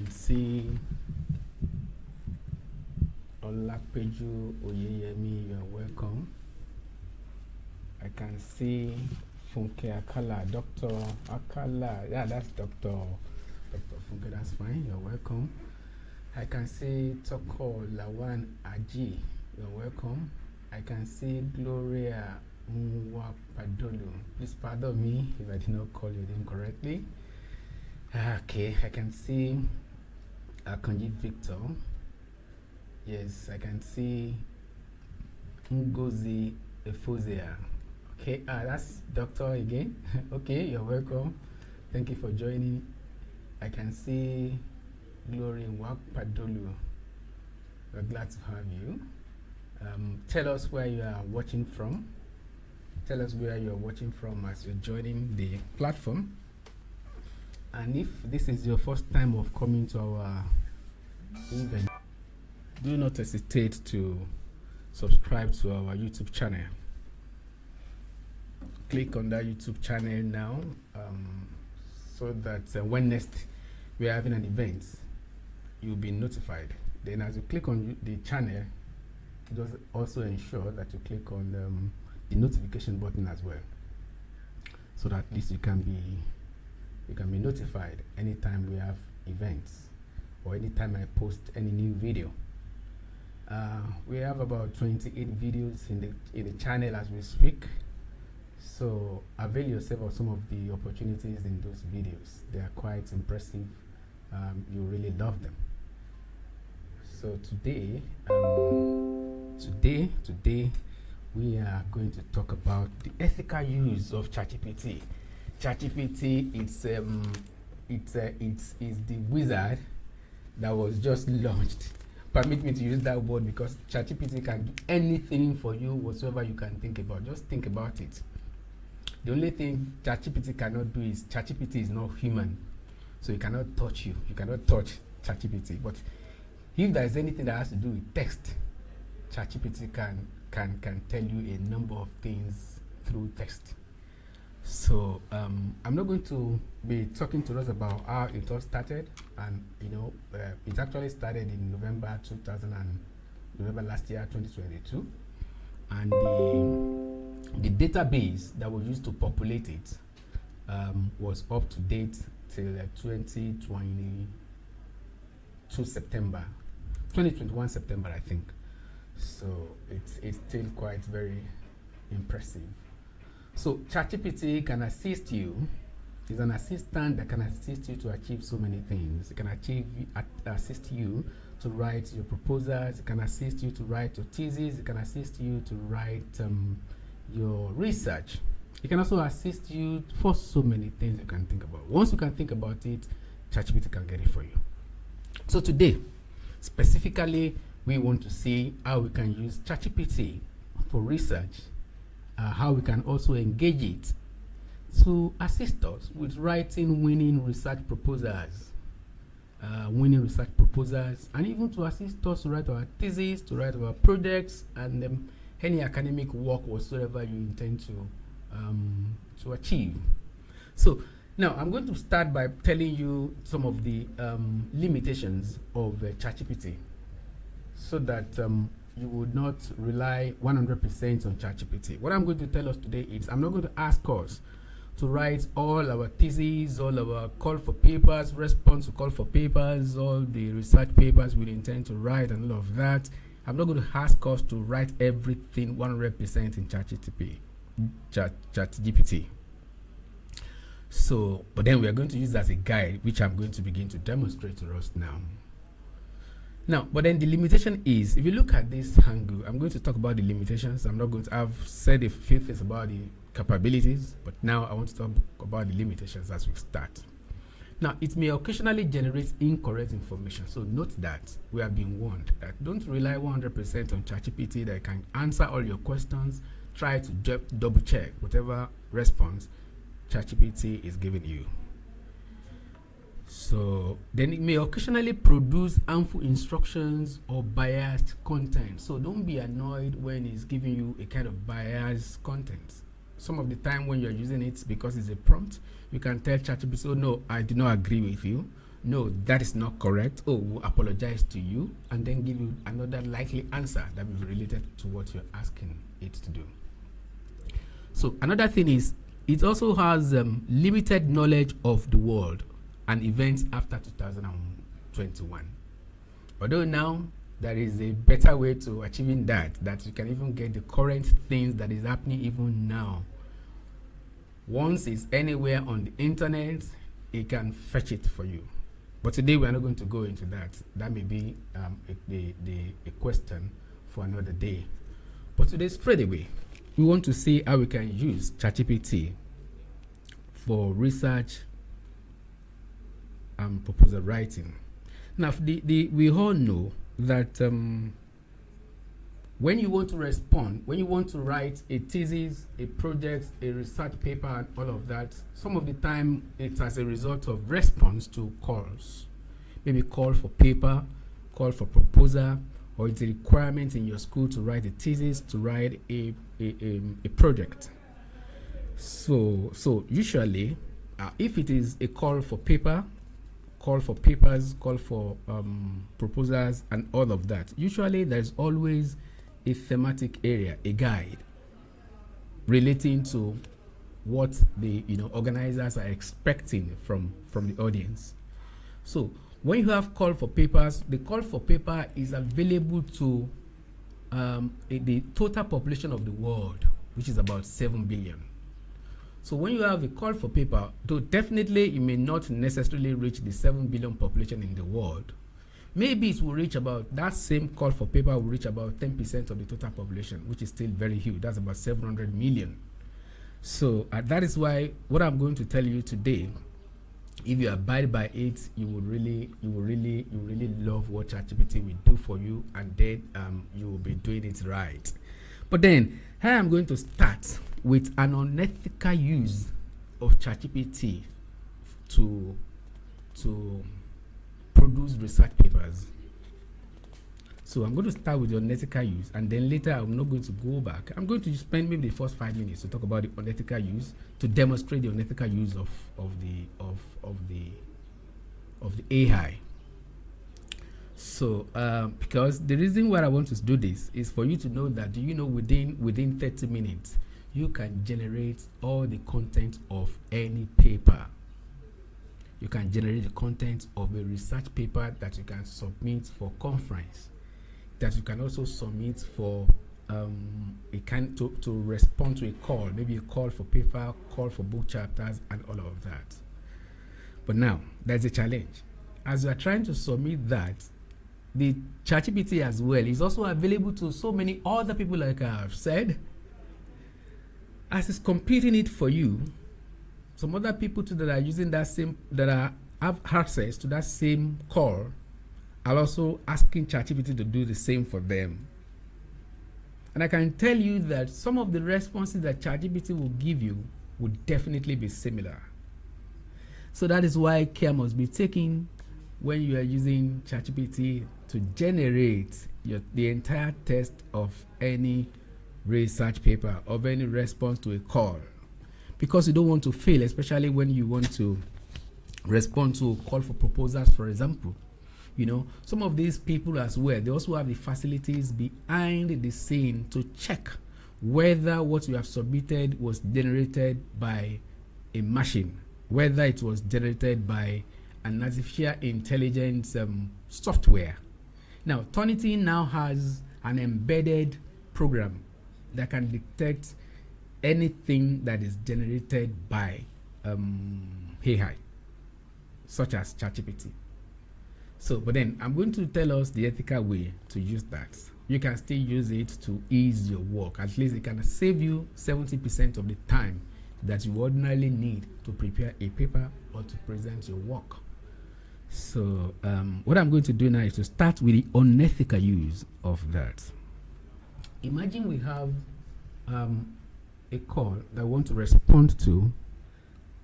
can see Olapeju Oyeyemi, you're welcome. I can see Funke Akala, Dr. Akala, yeah, that's Dr. Funke, that's fine, you're welcome. I can see Toko Lawan Aji, you're welcome. I can see Gloria Nwapadolu. Please pardon me if I did not call your name correctly. Okay, I can see Akanji Victor. Yes, I can see Ngozi Efozia. Okay, that's Doctor again. Okay, you're welcome. Thank you for joining. I can see Glory Nwapadolu. We're glad to have you. Tell us where you are watching from. Tell us where you're watching from as you're joining the platform. And if this is your first time of coming to our event, do not hesitate to subscribe to our YouTube channel. Click on that YouTube channel now, so that when next we are having an event, you'll be notified. Then as you click on the channel, just also ensure that you click on the notification button as well, so that at least you can be notified anytime we have events or anytime I post any new video. We have about 28 videos in the channel as we speak, so avail yourself of some of the opportunities in those videos. They are quite impressive. You really love them. So today we are going to talk about the ethical use of ChatGPT. ChatGPT, it's the wizard that was just launched. Permit me to use that word because ChatGPT can do anything for you whatsoever you can think about. Just think about it. The only thing ChatGPT cannot do is ChatGPT is not human, so it cannot touch you. You cannot touch ChatGPT. But if there is anything that has to do with text, ChatGPT can tell you a number of things through text. So I'm not going to be talking to us about how it all started, and it actually started in November last year, 2022, and the database that was used to populate it was up to date till 2021 September, I think. So it's still quite very impressive. So ChatGPT can assist you. It's an assistant that can assist you to achieve so many things. It can assist you to write your proposals. It can assist you to write your thesis. It can assist you to write your research. It can also assist you for so many things you can think about. Once you can think about it, ChatGPT can get it for you. So today, specifically, we want to see how we can use ChatGPT for research, how we can also engage it to assist us with writing winning research proposals, and even to assist us to write our thesis, to write our projects, and any academic work whatsoever you intend to achieve. So now I'm going to start by telling you some of the limitations of ChatGPT, so that you would not rely 100% on ChatGPT. What I'm going to tell us today is I'm not going to ask us to write all our theses, all our call for papers, response to call for papers, all the research papers we intend to write and all of that. I'm not going to ask us to write everything 100% in ChatGPT. So, but then we are going to use that as a guide, which I'm going to begin to demonstrate to us now. Now, but then the limitation is, if you look at this angle, I'm going to talk about the limitations. I've said a few things about the capabilities, but now I want to talk about the limitations as we start. Now, it may occasionally generate incorrect information. So note that we have been warned that don't rely 100% on ChatGPT that can answer all your questions. Try to double check whatever response ChatGPT is giving you. So then it may occasionally produce harmful instructions or biased content. So don't be annoyed when it's giving you a kind of biased content. Some of the time when you're using it, because it's a prompt, you can tell ChatGPT, oh no, I do not agree with you. no, that is not correct. Oh, we'll apologize to you, and then give you another likely answer that will be related to what you're asking it to do. So another thing is, it also has limited knowledge of the world and events after 2021. Although now there is a better way to achieving that you can even get the current things that is happening even now. Once it's anywhere on the internet, it can fetch it for you. But today we are not going to go into that. That may be a question for another day. But today, straight away, we want to see how we can use ChatGPT for research and proposal writing. Now, we all know that when you want to respond, when you want to write a thesis, a project, a research paper, and all of that, some of the time it's as a result of response to calls. Maybe call for paper, call for proposal, or it's a requirement in your school to write a thesis, to write a project. So usually, if it is a call for paper, call for papers, call for proposals, and all of that, usually there's always a thematic area, a guide relating to what the organizers are expecting from the audience. So when you have call for papers, the call for paper is available to the total population of the world, which is about 7 billion. So when you have a call for paper, though definitely it may not necessarily reach the 7 billion population in the world, maybe it will reach about, that same call for paper will reach about 10% of the total population, which is still very huge. That's about 700 million. So that is why what I'm going to tell you today, if you abide by it, you will really love what ChatGPT will do for you, and then you will be doing it right. But then here I'm going to start with an unethical use of ChatGPT to produce research papers. So I'm going to start with the unethical use, and then later I'm not going to go back. I'm going to spend maybe the first 5 minutes to talk about the unethical use, to demonstrate the unethical use of the AI. So because the reason why I want to do this is for you to know that, within 30 minutes you can generate all the content of any paper. You can generate the content of a research paper that you can submit for conference, that you can also submit for to respond to a call, maybe a call for paper, call for book chapters, and all of that. But now there's a challenge. As you are trying to submit that, the ChatGPT as well is also available to so many other people, like I have said. As it's competing it for you, some other people too that are using have access to that same call are also asking ChatGPT to do the same for them. And I can tell you that some of the responses that ChatGPT will give you would definitely be similar. So that is why care must be taken when you are using ChatGPT to generate the entire text of any research paper, of any response to a call, because you don't want to fail, especially when you want to respond to a call for proposals, for example. Some of these people as well, they also have the facilities behind the scene to check whether what you have submitted was generated by a machine, whether it was generated by an artificial intelligence software. Now, Turnitin now has an embedded program that can detect anything that is generated by AI, such as ChatGPT. So, but then I'm going to tell us the ethical way to use that. You can still use it to ease your work. At least it can save you 70% of the time that you ordinarily need to prepare a paper or to present your work. So what I'm going to do now is to start with the unethical use of that. Imagine we have a call that we want to respond to,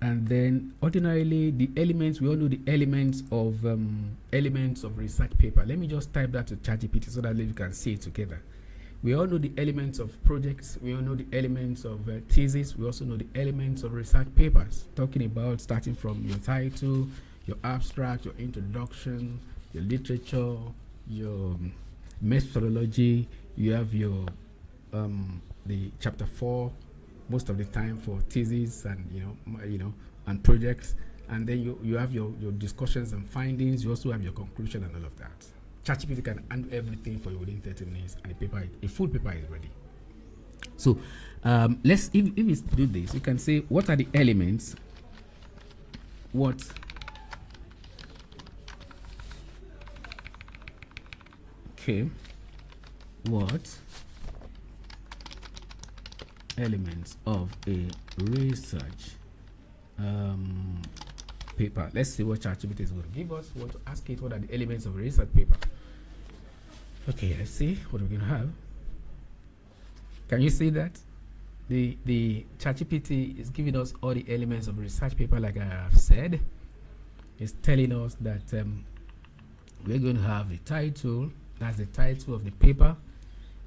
and then ordinarily the elements, we all know the elements of research paper. Let me just type that to ChatGPT so that you can see it together. We all know the elements of projects, we all know the elements of thesis, we also know the elements of research papers, talking about starting from your title, your abstract, your introduction, your literature, your methodology. You have your the chapter 4 most of the time for thesis and and projects, and then you have your discussions and findings. You also have your conclusion and all of that. ChatGPT can handle everything for you within 30 minutes, and a full paper is ready. So let's if we do this, you can say, what are the elements? What elements of a research paper? Let's see what ChatGPT is going to give us. We want to ask it, what are the elements of a research paper? Okay, let's see what we're going to have. Can you see that? The ChatGPT is giving us all the elements of a research paper, like I have said. It's telling us that we're going to have the title. That's the title of the paper.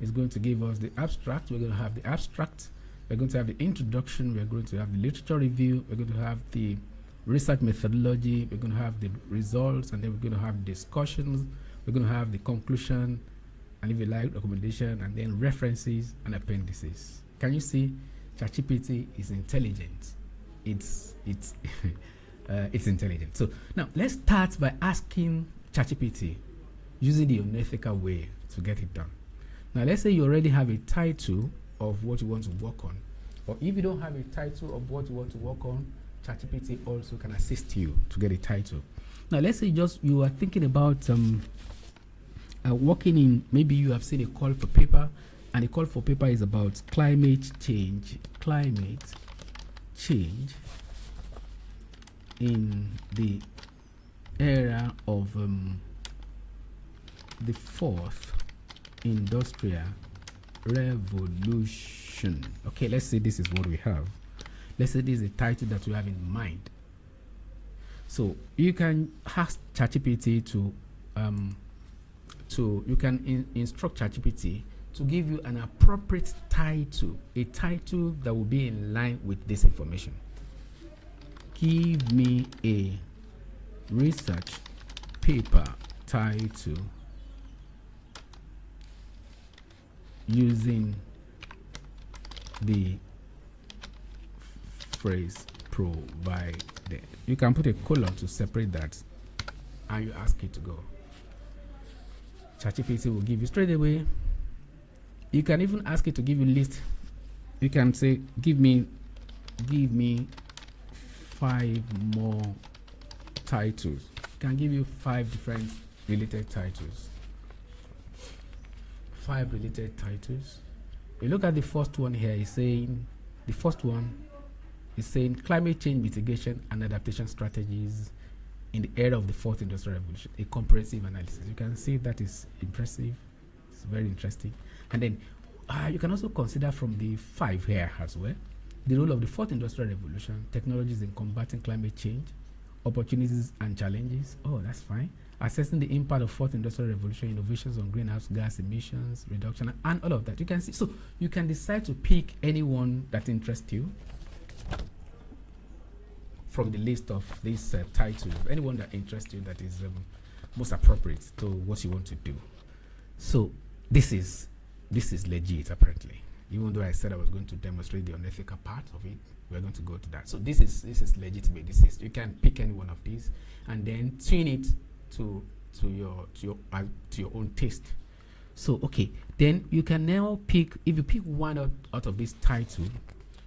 It's going to give us the abstract. We're going to have the abstract. We're going to have the introduction. We're going to have the literature review. We're going to have the research methodology. We're going to have the results, and then we're going to have discussions. We're going to have the conclusion, and if you like, recommendation, and then references and appendices. Can you see? ChatGPT is intelligent. It's it's intelligent. So now let's start by asking ChatGPT using the unethical way to get it done. Now let's say you already have a title of what you want to work on, or if you don't have a title of what you want to work on, ChatGPT also can assist you to get a title. Now let's say you are thinking about working in, maybe you have seen a call for paper, and the call for paper is about climate change in the era of the fourth industrial revolution. Okay, let's say this is what we have. Let's say this is a title that we have in mind. So you can ask ChatGPT to you can instruct ChatGPT to give you an appropriate title, a title that will be in line with this information. Give me a research paper title using the phrase provided. You can put a colon to separate that, and you ask it to go. ChatGPT will give you straight away. You can even ask it to give you list. You can say, give me 5 more titles. It can give you 5 different related titles. 5 related titles. You look at the first one here. It's saying climate change mitigation and adaptation strategies in the era of the fourth industrial revolution, a comprehensive analysis. You can see that is impressive. It's very interesting. And then you can also consider from the 5 here as well, the role of the fourth industrial revolution, technologies in combating climate change, opportunities and challenges. Oh, that's fine. Assessing the impact of fourth industrial revolution, innovations on greenhouse gas emissions reduction, and all of that. You can see. So you can decide to pick anyone that interests you from the list of these titles, anyone that interests you, that is most appropriate to what you want to do. So this is legit, apparently. Even though I said I was going to demonstrate the unethical part of it, we're going to go to that. So this is legitimate. You can pick any one of these and then tune it to your own taste. So okay, then you can now pick. If you pick one out of this title,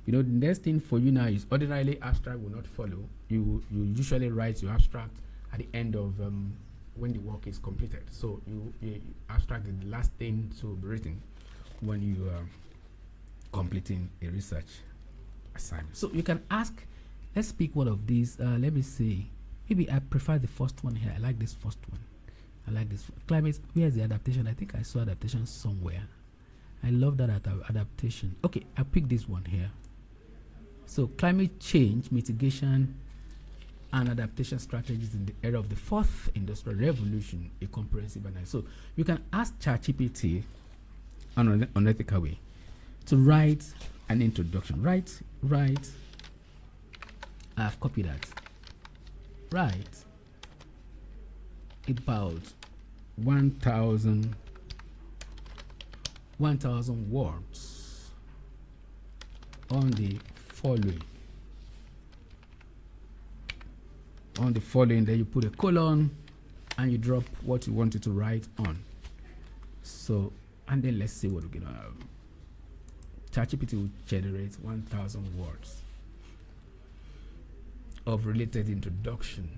the next thing for you now is, ordinarily abstract will not follow. You usually write your abstract at the end of when the work is completed. So you abstract is the last thing to be written when you are completing a research assignment. So you can ask, let's pick one of these. Let me see. Maybe I prefer the first one here. I like this first one. I like this. Climate, where's the adaptation? I think I saw adaptation somewhere. I love that adaptation. Okay, I'll pick this one here. So climate change, mitigation, and adaptation strategies in the era of the fourth industrial revolution, a comprehensive analysis. So you can ask ChatGPT on an unethical way to write an introduction. Write. I've copied that. Write about 1,000 words on the following. Then you put a colon and you drop what you wanted to write on. So, and then let's see what we're gonna have. ChatGPT will generate 1,000 words of related introduction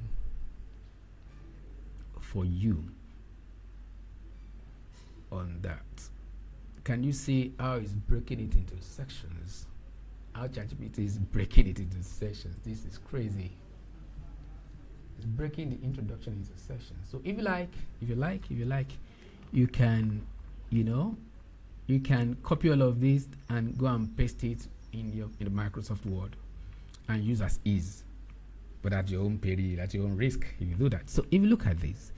for you on that. Can you see how it's breaking it into sections? How ChatGPT is breaking it into sections. This is crazy. It's breaking the introduction into sections. So if you like, you can, you can copy all of this and go and paste it in the Microsoft Word and use as is, but at your own peril, at your own risk if you do that. So if you look at this,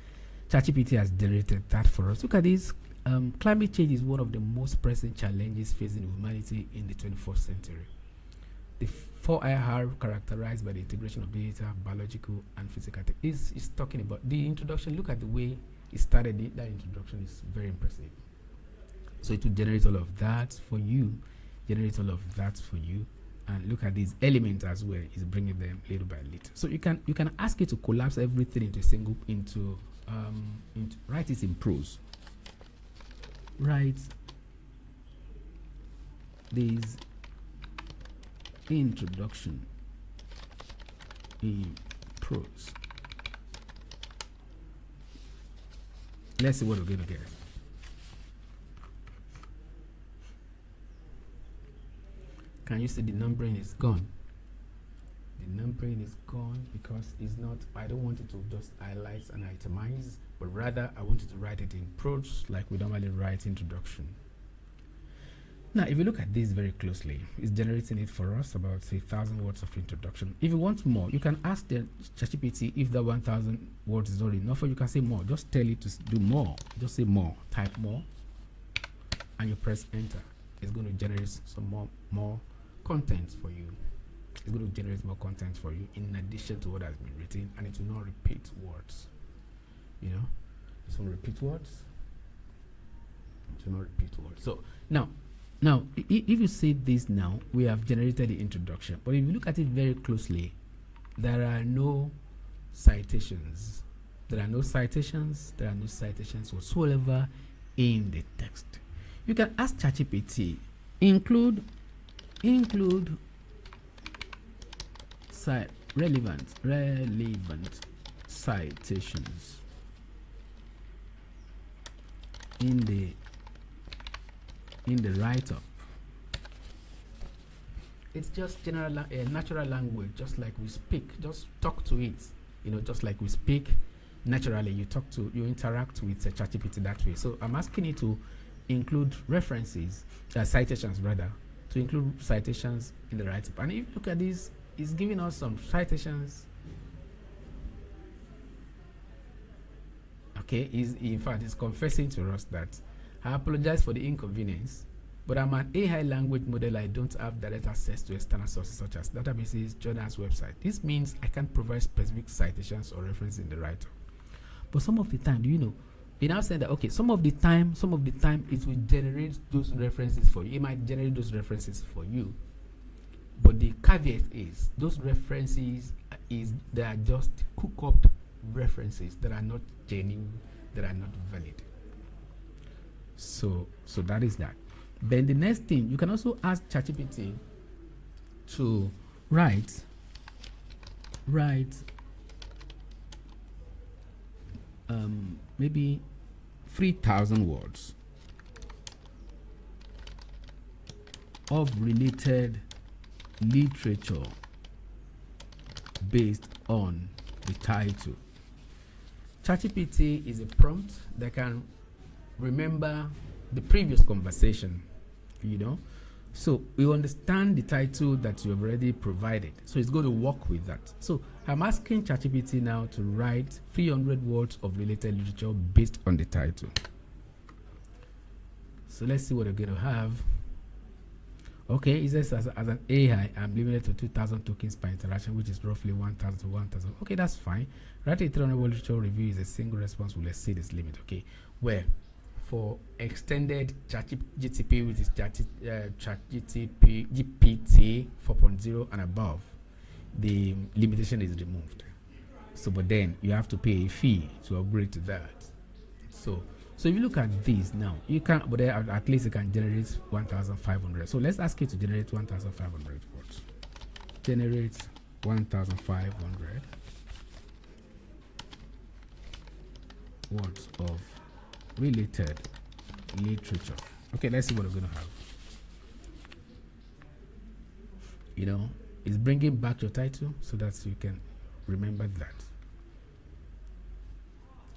ChatGPT has generated that for us. Look at this. Climate change is one of the most pressing challenges facing humanity in the 21st century. The 4IR, characterized by the integration of data, biological and physical, is talking about the introduction. Look at the way it started. That introduction is very impressive. So it will generate all of that for you, and look at these elements as well. It's bringing them little by little. So you can ask it to collapse everything into a single write it in prose. Write this introduction in prose. Let's see what we're going to get. Can you see the numbering is gone? The numbering is gone because it's not, I don't want it to just highlight and itemize, but rather I want it to write it in prose like we normally write introduction. Now, if you look at this very closely, it's generating it for us about 1,000 words of introduction. If you want more, you can ask the ChatGPT if the 1,000 words is not enough, or you can say more. Just tell it to do more. Just say more. Type more, and you press enter. It's going to generate some more content for you. It's going to generate more content for you in addition to what has been written, and it will not repeat words. It will repeat words. It will not repeat words. So now, if you see this now, we have generated the introduction. But if you look at it very closely, there are no citations. There are no citations whatsoever in the text. You can ask ChatGPT, include relevant citations in the write-up. It's just natural language, just like we speak. Just talk to it, just like we speak naturally. You interact with ChatGPT that way. So I'm asking it to include citations rather, to include citations in the write-up. And if you look at this, it's giving us some citations. Okay, in fact, it's confessing to us that I apologize for the inconvenience, but I'm an AI language model. I don't have direct access to external sources such as databases, journals, websites. This means I can't provide specific citations or references in the write-up. But some of the time, it now said that, okay, some of the time it will generate those references for you. It might generate those references for you. But the caveat is those references they are just cook-up references that are not genuine, that are not valid. So that is that. Then the next thing, you can also ask ChatGPT to write maybe 3,000 words of related literature based on the title. ChatGPT is a prompt that can remember the previous conversation, so we understand the title that you have already provided, so it's going to work with that. So I'm asking ChatGPT now to write 300 words of related literature based on the title. So let's see what we're going to have. Okay, it says as an AI, I'm limited to 2,000 tokens per interaction, which is roughly 1,000 to 1,000. Okay, that's fine. Writing a 300-word literature review is a single response will exceed this limit. Okay, where for extended ChatGPT, which is ChatGPT GPT 4.0 and above, the limitation is removed. So, but then you have to pay a fee to upgrade to that. So if you look at this now, you can, but at least you can generate 1,500. So let's ask you to generate 1,500 words. Generate 1,500 words of related literature. Okay, let's see what we're going to have. You know, it's bringing back your title so that you can remember that.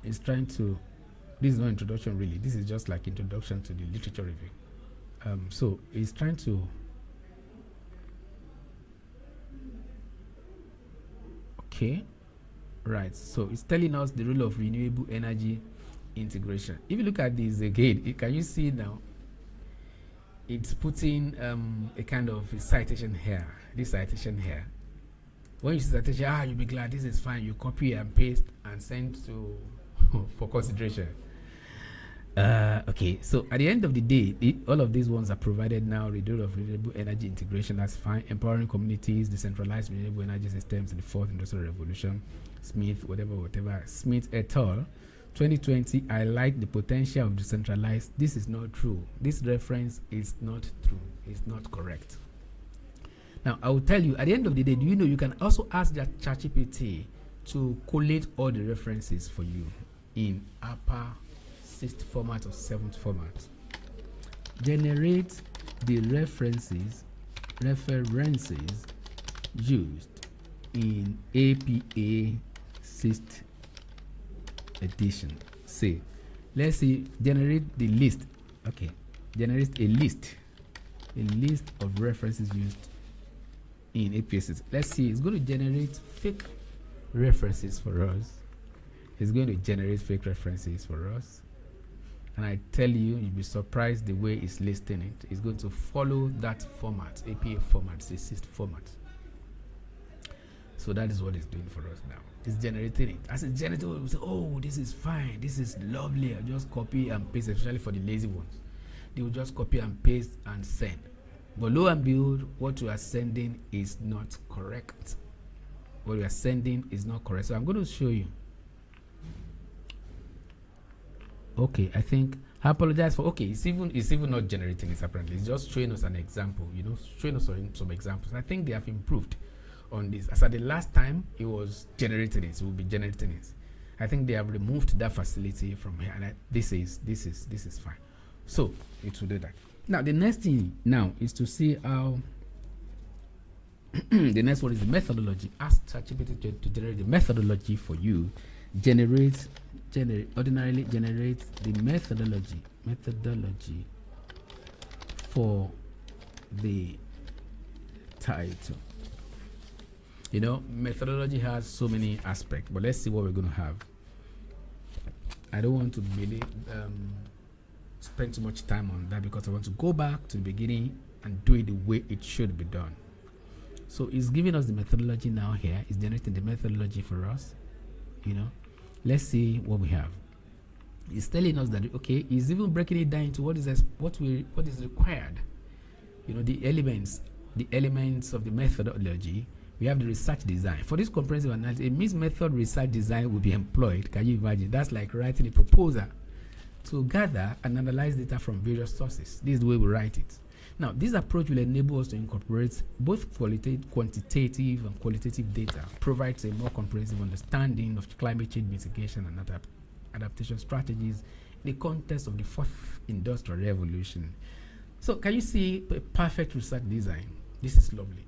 It's trying to, this is not introduction really, this is just like introduction to the literature review. So it's trying to, okay, right, so it's telling us the role of renewable energy integration. If you look at this again, can you see now, it's putting a kind of a citation here, this citation here. When you see citation, you'll be glad, this is fine, you copy and paste and send to for consideration. Okay, so at the end of the day, all of these ones are provided now. The role of renewable energy integration, that's fine. Empowering communities, decentralized renewable energy systems in the fourth industrial revolution. Smith, whatever. Smith et al. 2020, highlight the potential of decentralized. This is not true. This reference is not true. It's not correct. Now, I will tell you, at the end of the day, do you know you can also ask that ChatGPT to collate all the references for you in upper 6th format or 7th format. Generate the references used in APA 6th edition. Say, let's see, generate the list. Okay, generate a list of references used in APA 6th. Let's see, it's going to generate fake references for us. It's going to generate fake references for us. And I tell you, you'll be surprised the way it's listing it. It's going to follow that format, APA format, the 6th format. So that is what it's doing for us now. It's generating it. As it's generating, we say, oh, this is fine, this is lovely. I just copy and paste, especially for the lazy ones. They will just copy and paste and send. But lo and behold, what you are sending is not correct. What you are sending is not correct. So I'm going to show you. Okay, I think I apologize for. Okay, it's even not generating it apparently. It's just showing us an example. You know, showing us some examples. I think they have improved on this. As at the last time, it was generating it. It will be generating it. I think they have removed that facility from here, and this is fine. So it will do that. Now the next thing now is to see how. The next one is the methodology. Ask ChatGPT to generate the methodology for you. Ordinarily generate the methodology for the title. You know, methodology has so many aspects, but let's see what we're going to have. I don't want to really spend too much time on that because I want to go back to the beginning and do it the way it should be done. So it's giving us the methodology now here. It's generating the methodology for us. You know, let's see what we have. It's telling us that, okay, it's even breaking it down into what is required. You know, the elements of the methodology. We have the research design. For this comprehensive analysis, a mixed method research design will be employed. Can you imagine? That's like writing a proposal to gather and analyze data from various sources. This is the way we write it. Now, this approach will enable us to incorporate both quantitative and qualitative data, provides a more comprehensive understanding of climate change mitigation and adaptation strategies in the context of the fourth industrial revolution. So, can you see a perfect research design? This is lovely.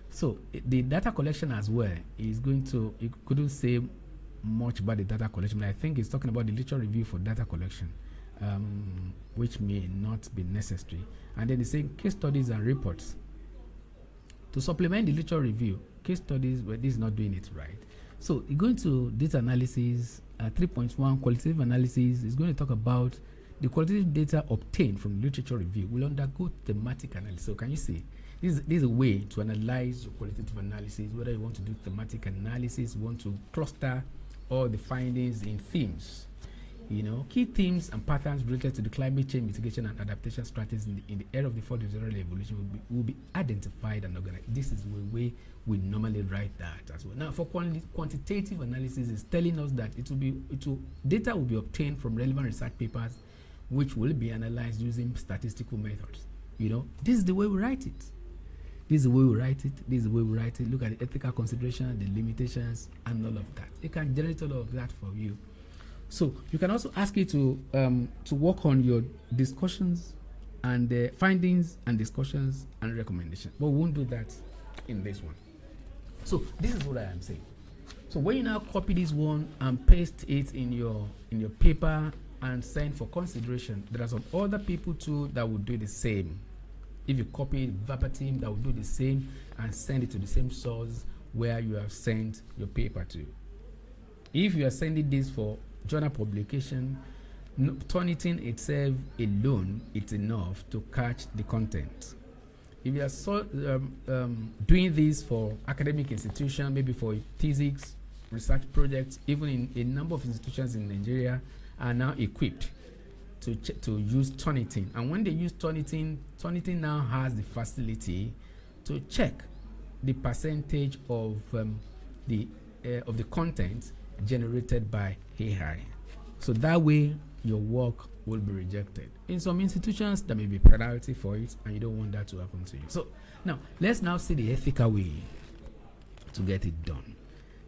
So, the data collection as well is going to, you couldn't say much about the data collection, but I think it's talking about the literature review for data collection. Which may not be necessary. And then they say case studies and reports. To supplement the literature review, case studies, but this is not doing it right. So you're going to data analysis, 3.1 qualitative analysis is going to talk about The qualitative data obtained from literature review will undergo thematic analysis. So can you see? This is a way to analyze your qualitative analysis, whether you want to do thematic analysis, you want to cluster all the findings in themes. Key themes and patterns related to the climate change mitigation and adaptation strategies in the era of the fourth industrial revolution will be identified and organized. This is the way we normally write that as well. Now, for quantitative analysis, is telling us that data will be obtained from relevant research papers, which will be analyzed using statistical methods. This is the way we write it. This is the way we write it. Look at the ethical consideration, the limitations, and all of that. It can generate all of that for you. So you can also ask it to work on your discussions and findings and discussions and recommendations. But we won't do that in this one. So this is what I am saying. So when you now copy this one and paste it in your paper and send for consideration, there are some other people too that will do the same. If you copy it verbatim, that will do the same and send it to the same source where you have sent your paper to. If you are sending this for journal publication, Turnitin itself alone is enough to catch the content. If you are doing this for academic institution, maybe for thesis, research projects, even in a number of institutions in Nigeria are now equipped to use Turnitin. And when they use Turnitin, Turnitin now has the facility to check the percentage of the content generated by AI. So that way your work will be rejected. In some institutions there may be penalty for it, and you don't want that to happen to you. So now let's now see the ethical way to get it done.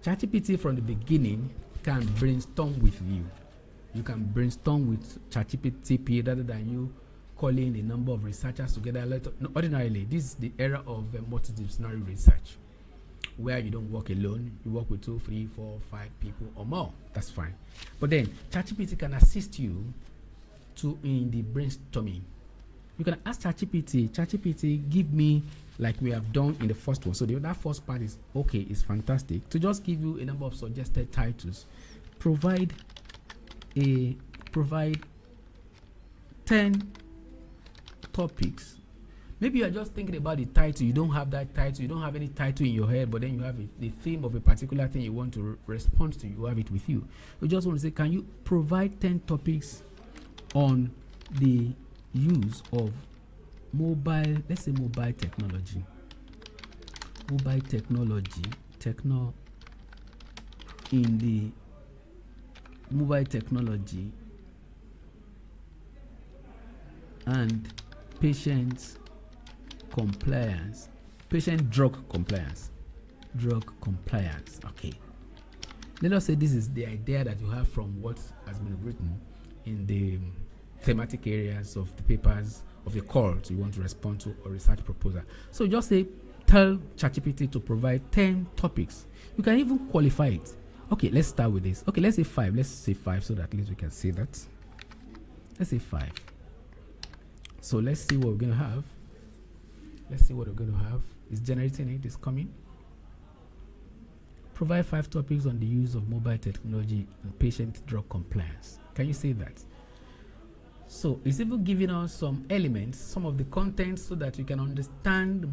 ChatGPT from the beginning can brainstorm with you. You can brainstorm with ChatGPT rather than you calling a number of researchers together. Ordinarily, this is the era of multidisciplinary research, where you don't work alone, you work with 2, 3, 4, 5 people or more. That's fine. But then ChatGPT can assist you in the brainstorming. You can ask ChatGPT, give me, like we have done in the first one. So that first part is okay, it's fantastic. To just give you a number of suggested titles, provide 10 topics. Maybe you are just thinking about the title, you don't have that title, you don't have any title in your head, but then you have the theme of a particular thing you want to respond to, you have it with you. You just want to say, can you provide 10 topics on the use of mobile technology in the mobile technology and patient drug compliance. Okay, let us say this is the idea that you have from what has been written in the thematic areas of the papers of the calls you want to respond to or research proposal. So just tell ChatGPT to provide 10 topics. You can even qualify it. Okay, let's start with this. Okay, let's say 5. Let's say 5 so that at least we can see that. Let's say 5. So let's see what we're going to have. It's generating it. It's coming. Provide 5 topics on the use of mobile technology and patient drug compliance. Can you see that? So it's even giving us some elements, some of the content, so that you can understand,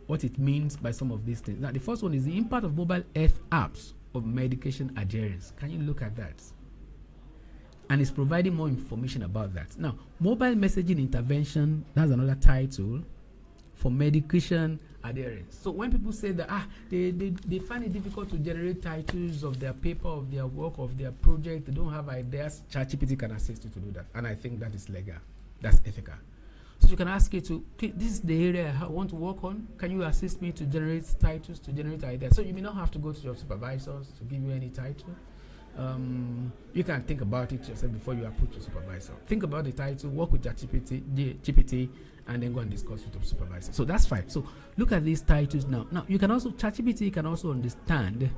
what it means by some of these things. Now, the first one is the impact of mobile health apps of medication adherence. Can you look at that? And it's providing more information about that. Now, mobile messaging intervention, that's another title for medication adherence. So when people say that they find it difficult to generate titles of their paper, of their work, of their project, they don't have ideas, ChatGPT can assist you to do that. And I think that is legal. That's ethical. So you can ask it to, okay, this is the area I want to work on. Can you assist me to generate titles, to generate ideas? So you may not have to go to your supervisors to give you any title. You can think about it yourself before you approach your supervisor. Think about the title, work with GPT, and then go and discuss with your supervisor. So that's fine. So look at these titles now. Now you can also, ChatGPT can also understand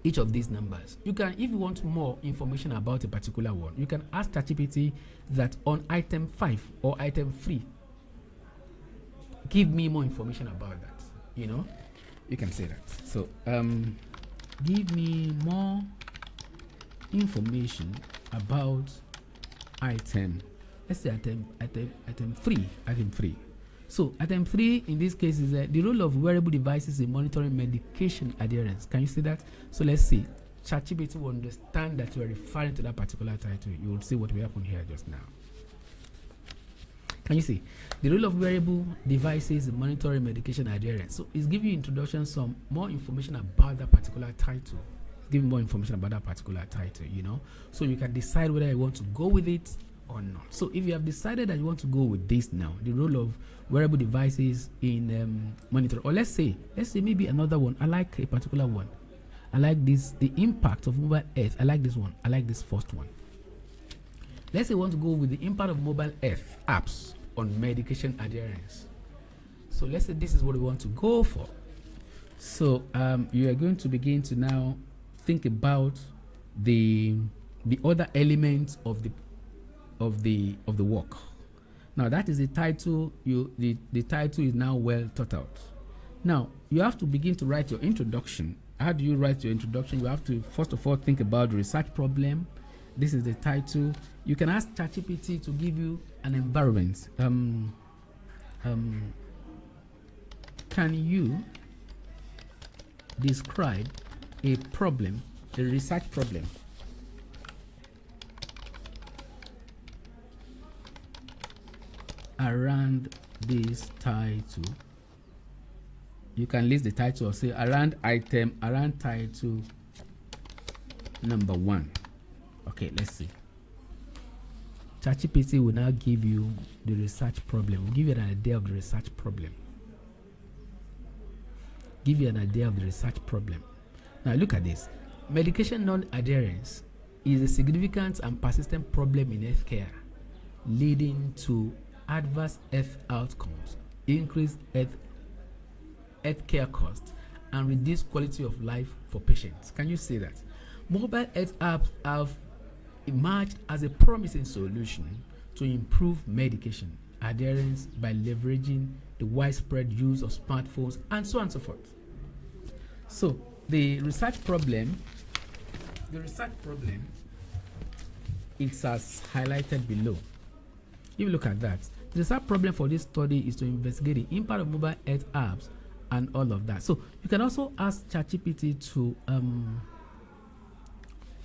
each of these numbers. You can, if you want more information about a particular one, you can ask ChatGPT that on item 5 or item 3, give me more information about that. You can say that. So give me more information about item, let's say item 3. So item 3 in this case is the role of wearable devices in monitoring medication adherence. Can you see that? So let's see. ChatGPT will understand that you are referring to that particular title. You will see what will happen here just now. Can you see? The role of wearable devices in monitoring medication adherence. So it's giving you introduction, some more information about that particular title. It's giving more information about that particular title, you know. So you can decide whether you want to go with it or not. So if you have decided that you want to go with this now, the role of wearable devices in monitoring, or let's say maybe another one. I like a particular one. I like this, the impact of mobile health. I like this one. I like this first one. Let's say we want to go with the impact of mobile health apps on medication adherence. So let's say this is what we want to go for. So you are going to begin to now think about the other elements of the work. Now that is the title. The title is now well thought out. Now you have to begin to write your introduction. How do you write your introduction? You have to first of all think about the research problem. This is the title. You can ask ChatGPT to give you an environment. Can you describe a problem, a research problem, around this title? You can list the title or say around title number 1. Okay, let's see. ChatGPT will now give you the research problem. We'll give you an idea of the research problem. Give you an idea of the research problem. Now look at this. Medication non-adherence is a significant and persistent problem in healthcare, leading to adverse health outcomes, increased healthcare costs, and reduced quality of life for patients. Can you see that? Mobile health apps have emerged as a promising solution to improve medication adherence by leveraging the widespread use of smartphones and so on and so forth. So the research problem it's as highlighted below. If you look at that, the research problem for this study is to investigate the impact of mobile health apps and all of that. So you can also ask ChatGPT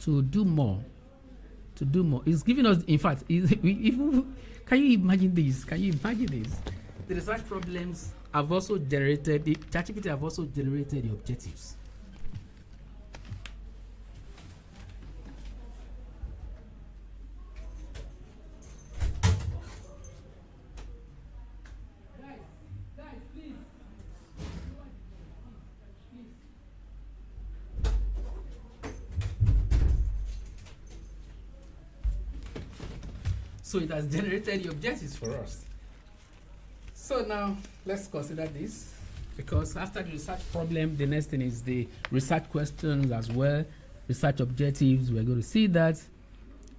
to do more. It's giving us, in fact, can you imagine this? The research problems have also generated, the ChatGPT have also generated the objectives. So it has generated the objectives for us. So now let's consider this, because after the research problem, the next thing is the research questions as well, research objectives. We're going to see that.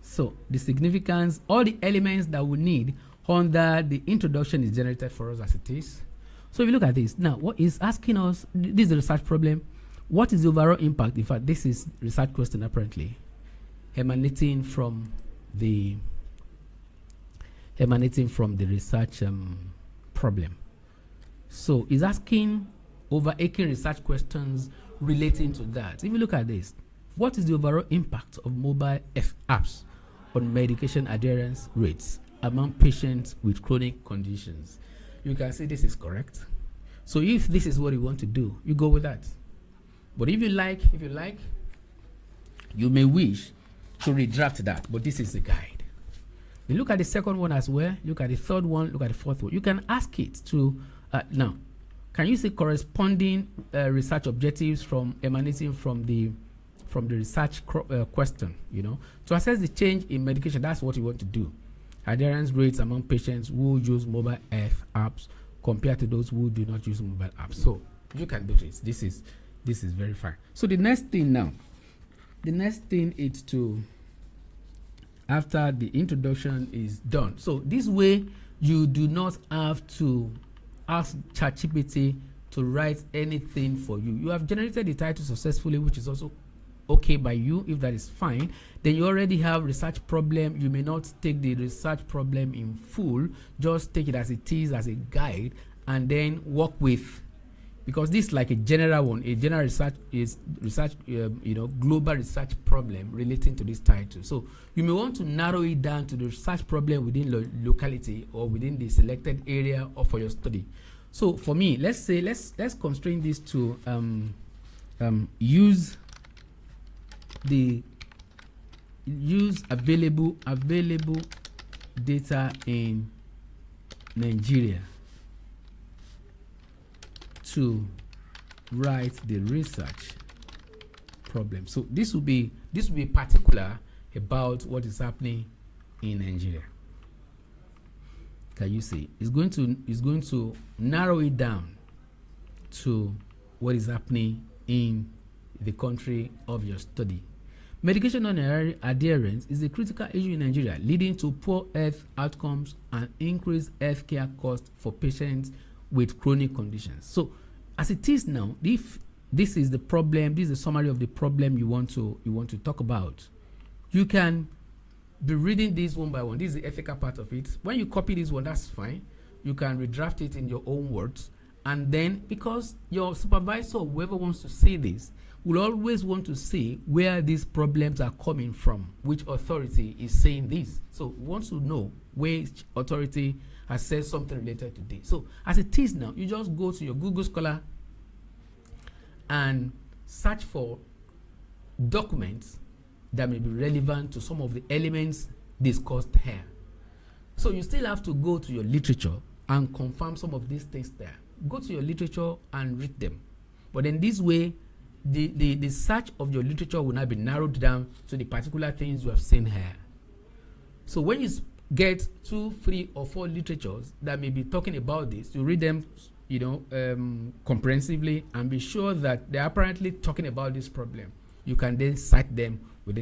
So the significance, all the elements that we need under the introduction is generated for us as it is. So if you look at this, now what is asking us, this is the research problem. What is the overall impact? In fact, this is research question apparently, emanating from the research problem. So it's asking overarching research questions relating to that. If you look at this, what is the overall impact of mobile apps on medication adherence rates among patients with chronic conditions? You can see this is correct. So if this is what you want to do, you go with that. But if you like, you may wish to redraft that, but this is the guide. You look at the second one as well, look at the third one, look at the fourth one. You can ask it to, now, can you see corresponding research objectives emanating from the research question, you know? To assess the change in medication, that's what you want to do. Adherence rates among patients who use mobile health apps compared to those who do not use mobile apps. So you can do this. This is very fine. So the next thing is to, after the introduction is done. So this way, you do not have to ask ChatGPT to write anything for you. You have generated the title successfully, which is also okay by you, if that is fine, then you already have research problem. You may not take the research problem in full, just take it as it is, as a guide, and then work with, because this is like a general one. A general research is research, global research problem relating to this title. So you may want to narrow it down to the research problem within locality or within the selected area or for your study. So for me, let's constrain this to use available data in Nigeria to write the research problem. So this will be particular about what is happening in Nigeria. Can you see? It's going to narrow it down to what is happening in the country of your study. Medication non-adherence is a critical issue in Nigeria, leading to poor health outcomes and increased healthcare costs for patients with chronic conditions. So, as it is now, if this is the problem, this is a summary of the problem you want to talk about, you can be reading this one by one. This is the ethical part of it. When you copy this one, that's fine. You can redraft it in your own words, and then because your supervisor or whoever wants to say this will always want to see where these problems are coming from, which authority is saying this. So we want to know which authority has said something related to this. So as it is now, you just go to your Google Scholar and search for documents that may be relevant to some of the elements discussed here. So you still have to go to your literature and confirm some of these things there. Go to your literature and read them. But in this way, the search of your literature will now be narrowed down to the particular things you have seen here. So when you get 2, 3, or 4 literatures that may be talking about this, you read them, comprehensively, and be sure that they're apparently talking about this problem. You can then cite them within